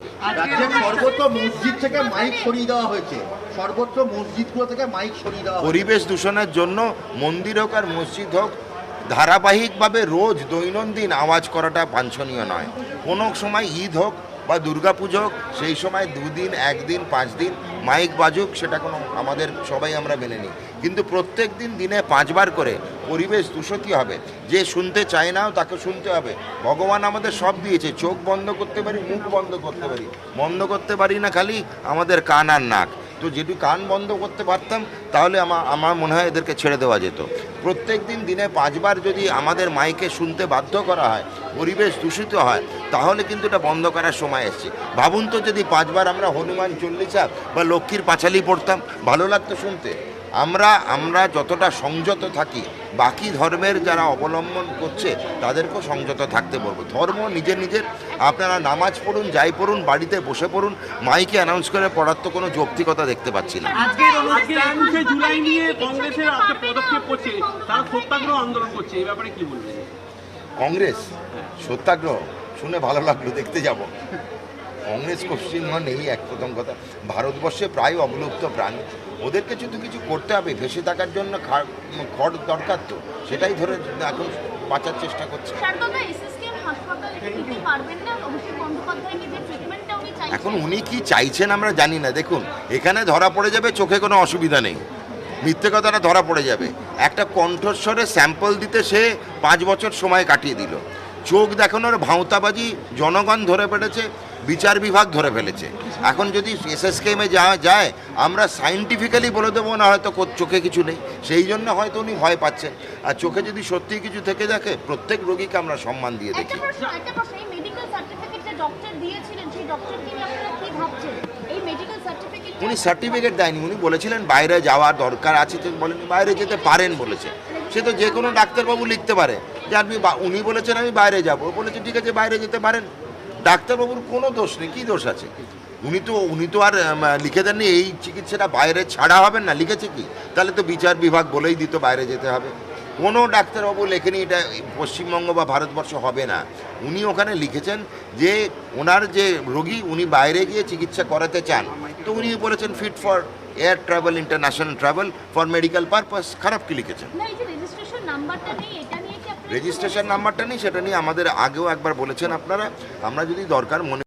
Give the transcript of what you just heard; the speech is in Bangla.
রাজ্যের সর্বত্র মসজিদ থেকে মাইক সরিয়ে দেওয়া হয়েছে, সর্বত্র মসজিদগুলো থেকে মাইক সরিয়ে দেওয়া হয়েছে। পরিবেশ দূষণের জন্য মন্দির হোক আর মসজিদ হোক ধারাবাহিকভাবে রোজ দৈনন্দিন আওয়াজ করাটা বাঞ্ছনীয় নয়। কোনো সময় ঈদ হোক বা দুর্গাপুজো হোক সেই সময় দুদিন, একদিন, 5 দিন মাইক বাজুক, সেটা কোনো আমাদের সবাই আমরা মেনে নিই। কিন্তু প্রত্যেক দিন দিনে 5 বার করে পরিবেশ দূষিত হবে। যে শুনতে চায় নাও তাকে শুনতে হবে। ভগবান আমাদের সব দিয়েছে, চোখ বন্ধ করতে পারি, মুখ বন্ধ করতে পারি, বন্ধ করতে পারি না খালি আমাদের কান আর নাক। তো যেটু কান বন্ধ করতে পারতাম তাহলে আমার মনে হয় এদেরকে ছেড়ে দেওয়া যেত। প্রত্যেক দিন দিনে 5 বার যদি আমাদের মাইকে শুনতে বাধ্য করা হয়, পরিবেশ দূষিত হয়, তাহলে কিন্তু এটা বন্ধ করার সময় এসছে। ভাবুন তো যদি 5 বার আমরা হনুমান চল্লিশা বা লক্ষ্মীর পাঁচালি পড়তাম, ভালো লাগতো শুনতে। আমরা যতটা সংযত থাকি, বাকি ধর্মের যারা অবলম্বন করছে তাদেরকেও সংযত থাকতে বলবো। ধর্ম নিজের নিজের, আপনারা নামাজ পড়ুন, যাই পড়ুন, বাড়িতে বসে পড়ুন, মাইকে অ্যানাউন্স করে পড়ার তো কোনো যৌক্তিকতা দেখতে পাচ্ছি না। আজকের অনুষ্ঠান 20 জুলাই নিয়ে কংগ্রেসের আজকে পদক্ষেপ করছে, তারা সত্যাগ্রহ আন্দোলন করছে, এই ব্যাপারে কি বলবেন? কংগ্রেস সত্যাগ্রহ শুনে ভালো লাগলো, দেখতে যাব। কংগ্রেস পশ্চিমবঙ্গ নেই, এক প্রথম কথা। ভারতবর্ষে প্রায় অবলুপ্ত প্রাণী, ওদের কিছু করতে হবে। ভেসে থাকার জন্য খড় দরকার, তো সেটাই ধরে এখন বাঁচার চেষ্টা করছে। এখন উনি কি চাইছেন আমরা জানি না। দেখুন, এখানে ধরা পড়ে যাবে, চোখে কোনো অসুবিধা নেই, মিথ্যে কথাটা ধরা পড়ে যাবে। একটা কণ্ঠস্বরে স্যাম্পল দিতে সে 5 বছর সময় কাটিয়ে দিল। চোখ দেখানোর ভাঁওতাবাজি জনগণ ধরে ফেলেছে, বিচার বিভাগ ধরে ফেলেছে। এখন যদি এসএসকেএমে যাওয়া যায়, আমরা সায়েন্টিফিক্যালি বলে দেবো না হয়তো চোখে কিছু নেই, সেই জন্য হয়তো উনি ভয় পাচ্ছেন। আর চোখে যদি সত্যিই কিছু থেকে দেখে, প্রত্যেক রোগীকে আমরা সম্মান দিয়ে দেখি। উনি সার্টিফিকেট দেয়নি, উনি বলেছিলেন বাইরে যাওয়ার দরকার আছে, বলেন বাইরে যেতে পারেন বলেছে। সে তো যে কোনো ডাক্তারবাবু লিখতে পারে যে উনি বলেছেন আমি বাইরে যাব, বলেছে ঠিক আছে বাইরে যেতে পারেন। ডাক্তারবাবুর কোনো দোষ নেই, কী দোষ আছে? উনি তো আর লিখে দেননি এই চিকিৎসাটা বাইরে ছাড়া হবেন না, লিখেছে কি? তাহলে তো বিচার বিভাগ বলেই দিত বাইরে যেতে হবে। কোনো ডাক্তারবাবু লেখেনি এটা পশ্চিমবঙ্গ বা ভারতবর্ষ হবে না। উনি ওখানে লিখেছেন যে ওনার যে রোগী, উনি বাইরে গিয়ে চিকিৎসা করাতে চান, তো উনি বলেছেন fit for air travel, international travel for medical purpose. খারাপ কি লিখেছেন? রেজিস্ট্রেশন নাম্বারটা নেই, সেটা নিয়ে আমাদের আগেও একবার বলেছেন আপনারা। আমরা যদি দরকার মনে